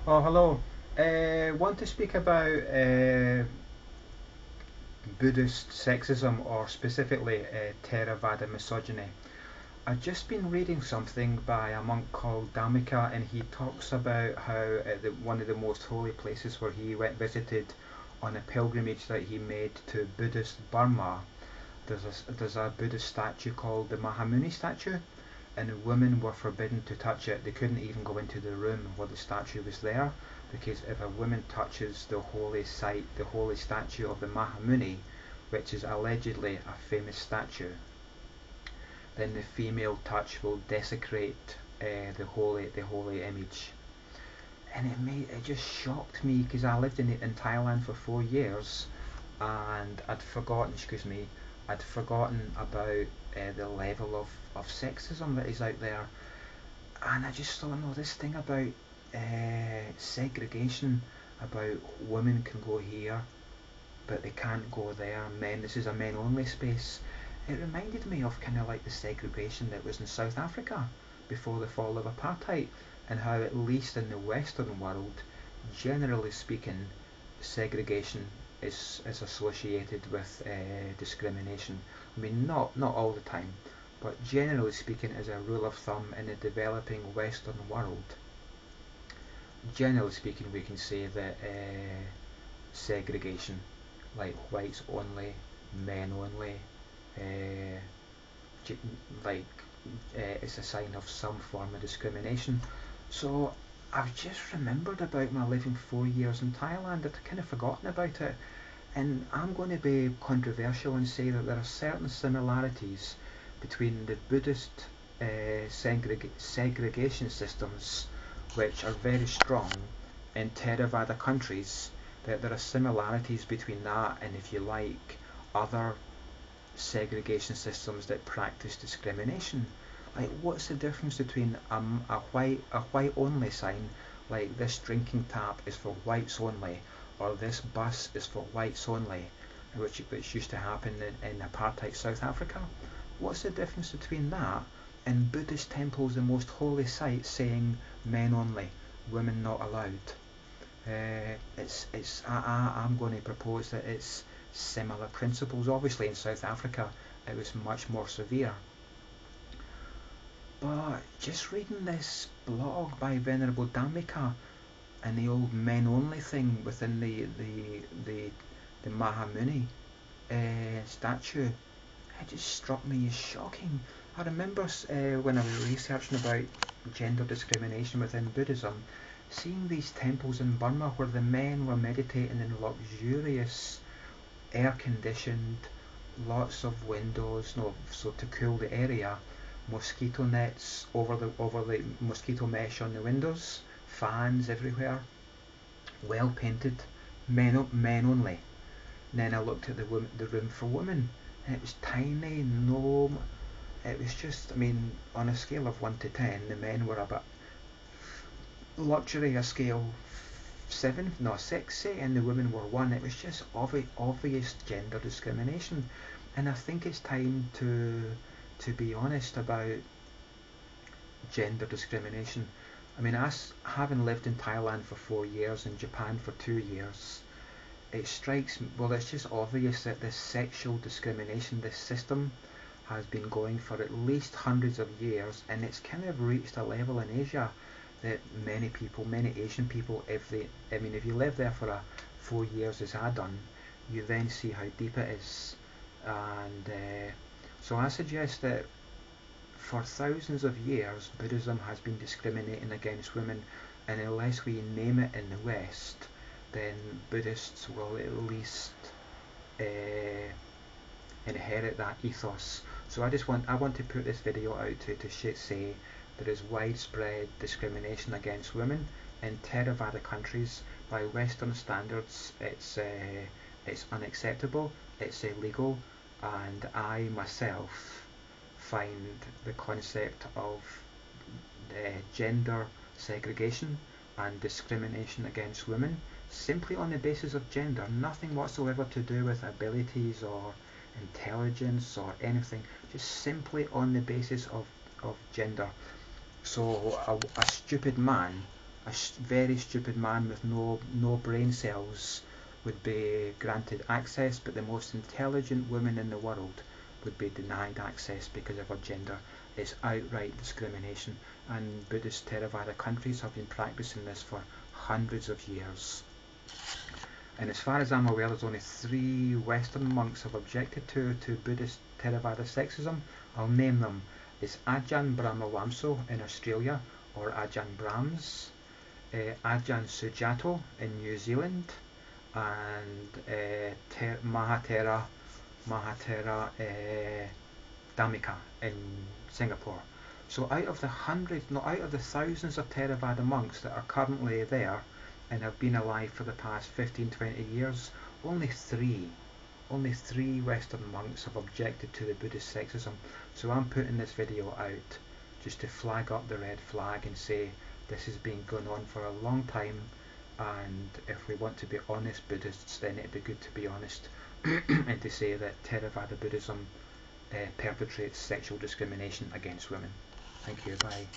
Oh, hello. Want to speak about Buddhist sexism or specifically Theravada misogyny. I've just been reading something by a monk called Dhammika, and he talks about how one of the most holy places where he went visited on a pilgrimage that he made to Buddhist Burma. There's a Buddhist statue called the Mahamuni statue, and women were forbidden to touch it. They couldn't even go into the room where the statue was there, because if a woman touches the holy site, the holy statue of the Mahamuni, which is allegedly a famous statue, then the female touch will desecrate the holy image. And it just shocked me because I lived in Thailand for 4 years, and I'd forgotten about the level of sexism that is out there. And I just thought, no, this thing about segregation, about women can go here but they can't go there, men, this is a men only space. It reminded me of kind of like the segregation that was in South Africa before the fall of apartheid, and how at least in the Western world, generally speaking, segregation is associated with discrimination. I mean, not all the time, but generally speaking, as a rule of thumb in the developing Western world, generally speaking, we can say that segregation, like whites only, men only, uh, like it's a sign of some form of discrimination. So I've just remembered about my living 4 years in Thailand. I'd kind of forgotten about it, and I'm going to be controversial and say that there are certain similarities between the Buddhist segregation systems, which are very strong in Theravada countries, that there are similarities between that and, if you like, other segregation systems that practice discrimination. Like, what's the difference between a white only sign, like this drinking tap is for whites only, or this bus is for whites only, which used to happen in apartheid South Africa? What's the difference between that and Buddhist temples, the most holy sites, saying men only, women not allowed? I'm going to propose that it's similar principles. Obviously, in South Africa, it was much more severe. But just reading this blog by Venerable Dhammika and the old men only thing within the Mahamuni statue, it just struck me as shocking. I remember when I was researching about gender discrimination within Buddhism, seeing these temples in Burma where the men were meditating in luxurious, air conditioned, lots of windows, no, so to cool the area, mosquito nets over the mosquito mesh on the windows, fans everywhere, well painted, men only. And then I looked at the room for women, and it was tiny, no, it was just, I mean, on a scale of 1 to 10, the men were about luxury, a scale 7, no 6, say, and the women were 1. It was just obvious gender discrimination, and I think it's time to be honest about gender discrimination. I mean, as having lived in Thailand for 4 years and Japan for 2 years, it strikes me, well, it's just obvious that this sexual discrimination, this system, has been going for at least hundreds of years, and it's kind of reached a level in Asia that many people, many Asian people, if you live there for 4 years as I done, you then see how deep it is. And so I suggest that for thousands of years, Buddhism has been discriminating against women, and unless we name it in the West, then Buddhists will at least uh, inherit that ethos. So I want to put this video out to say there is widespread discrimination against women in Theravada countries. By Western standards, it's unacceptable, it's illegal, and I myself find the concept of gender segregation and discrimination against women simply on the basis of gender, nothing whatsoever to do with abilities or intelligence or anything, just simply on the basis of gender. So a stupid man, a very stupid man with no brain cells would be granted access, but the most intelligent woman in the world would be denied access because of her gender. It's outright discrimination, and Buddhist Theravada countries have been practicing this for hundreds of years. And as far as I'm aware, there's only 3 Western monks have objected to Buddhist Theravada sexism. I'll name them. It's Ajahn Brahmawamso in Australia, or Ajahn Brahms, Ajahn Sujato in New Zealand, and Mahatera Dhammika in Singapore. So out of the hundreds, no, out of the thousands of Theravada monks that are currently there and have been alive for the past 15-20 years, only three Western monks have objected to the Buddhist sexism. So I'm putting this video out just to flag up the red flag and say this has been going on for a long time, and if we want to be honest Buddhists, then it'd be good to be honest and to say that Theravada Buddhism perpetrates sexual discrimination against women. Thank you, bye.